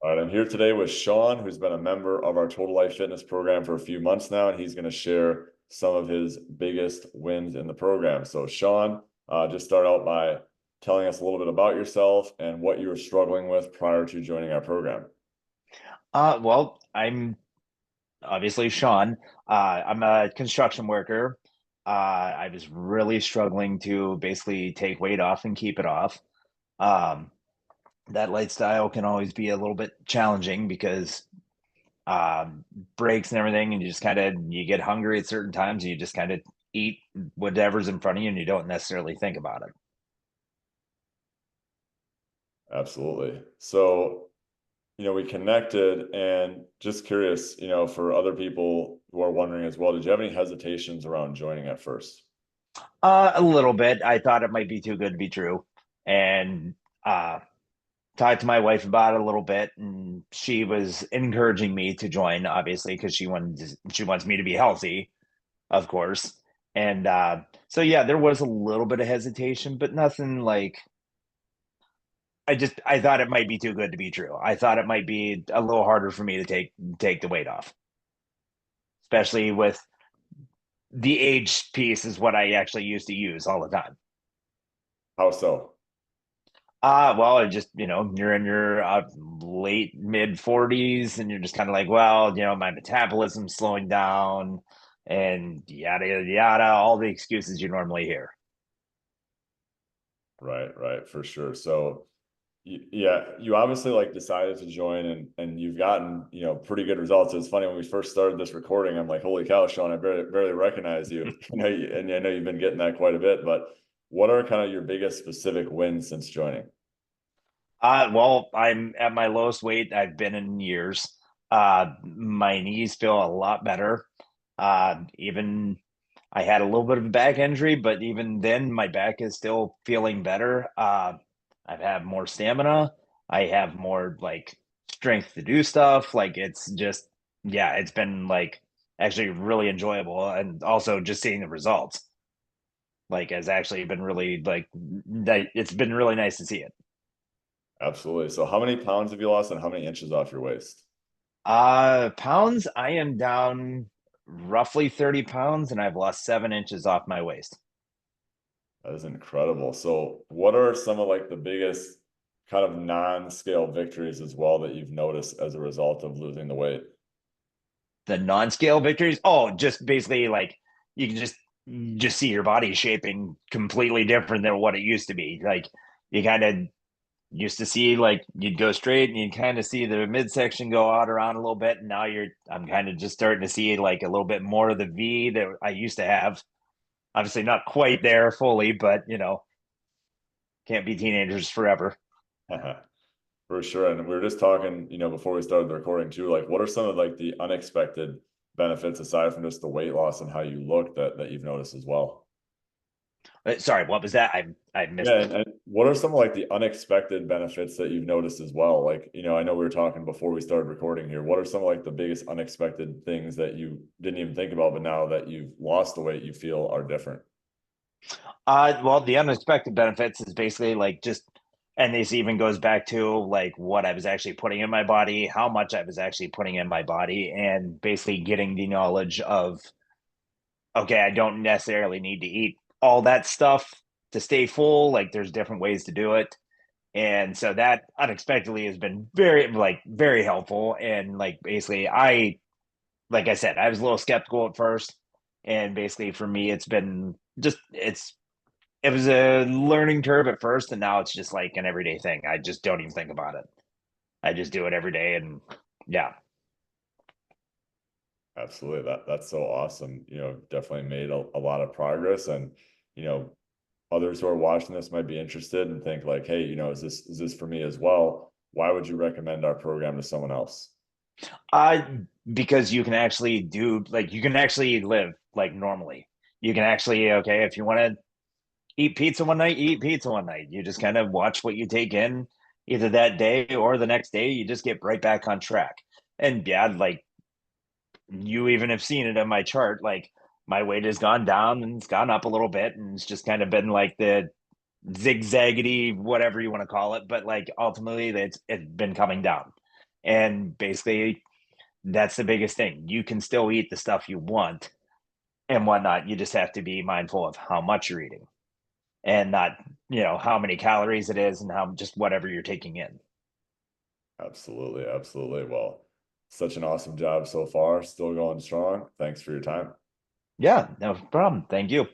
All right, I'm here today with Shawn, who's been a member of our Total Life Fitness program for a few months now, and he's going to share some of his biggest wins in the program. So, Shawn, just start out by telling us a little bit about yourself and what you were struggling with prior to joining our program. Well, I'm obviously Shawn. I'm a construction worker. I was really struggling to basically take weight off and keep it off. Um, that lifestyle can always be a little bit challenging because breaks and everything, and you just kind of you get hungry at certain times, and you just kind of eat whatever's in front of you, and you don't necessarily think about it. Absolutely. So, we connected and just curious, for other people who are wondering as well, did you have any hesitations around joining at first? A little bit. I thought it might be too good to be true, and uh, talked to my wife about it a little bit, and she was encouraging me to join, obviously, because she wants me to be healthy, of course. And so yeah, there was a little bit of hesitation, but nothing like I thought it might be too good to be true. I thought it might be a little harder for me to take the weight off, especially with the age piece is what I actually used to use all the time. How so? Well, it just, you're in your late mid 40s and you're just kind of like, well, my metabolism's slowing down and yada, yada, yada, all the excuses you normally hear. Right, right, for sure. So, yeah, you obviously like decided to join and you've gotten, pretty good results. It's funny when we first started this recording, I'm like, holy cow, Shawn, I barely recognize you. And I know you've been getting that quite a bit, but what are kind of your biggest specific wins since joining? Well, I'm at my lowest weight I've been in years. My knees feel a lot better. Even I had a little bit of a back injury, but even then, my back is still feeling better. I've had more stamina. I have more like strength to do stuff. Like it's just, yeah, it's been like actually really enjoyable, and also just seeing the results. Like has actually been really like it's been really nice to see it. Absolutely. So how many pounds have you lost and how many inches off your waist? Pounds, I am down roughly 30 pounds and I've lost 7 inches off my waist. That is incredible. So what are some of like the biggest kind of non-scale victories as well that you've noticed as a result of losing the weight? The non-scale victories, oh, just basically like you can just see your body shaping completely different than what it used to be. Like you kind of used to see like you'd go straight and you'd kind of see the midsection go out around a little bit. And now I'm kind of just starting to see like a little bit more of the V that I used to have. Obviously not quite there fully, but can't be teenagers forever. For sure. And we were just talking, before we started the recording too, like what are some of like the unexpected benefits aside from just the weight loss and how you look that you've noticed as well? Sorry, what was that? I missed Yeah, it. and what are some like the unexpected benefits that you've noticed as well? Like, I know we were talking before we started recording here. What are some like the biggest unexpected things that you didn't even think about, but now that you've lost the weight, you feel are different? Well, the unexpected benefits is basically like just, and this even goes back to like what I was actually putting in my body, how much I was actually putting in my body, and basically getting the knowledge of, okay, I don't necessarily need to eat all that stuff to stay full. Like there's different ways to do it. And so that unexpectedly has been very helpful. And like basically, like I said, I was a little skeptical at first. And basically for me, it's been just, it was a learning curve at first, and now it's just like an everyday thing. I just don't even think about it. I just do it every day, and yeah. Absolutely. That's so awesome. Definitely made a lot of progress and, you know, others who are watching this might be interested and think like, hey, is this for me as well? Why would you recommend our program to someone else? Uh, because you can actually do like you can actually live like normally. You can actually okay if you want to eat pizza one night, you eat pizza one night. You just kind of watch what you take in either that day or the next day. You just get right back on track. And yeah, like you even have seen it in my chart. Like my weight has gone down and it's gone up a little bit, and it's just kind of been like the zigzaggedy, whatever you want to call it. But like ultimately, it's been coming down. And basically, that's the biggest thing. You can still eat the stuff you want and whatnot. You just have to be mindful of how much you're eating and not, how many calories it is and how just whatever you're taking in. Absolutely, absolutely. Well, such an awesome job so far. Still going strong. Thanks for your time. Yeah, no problem. Thank you.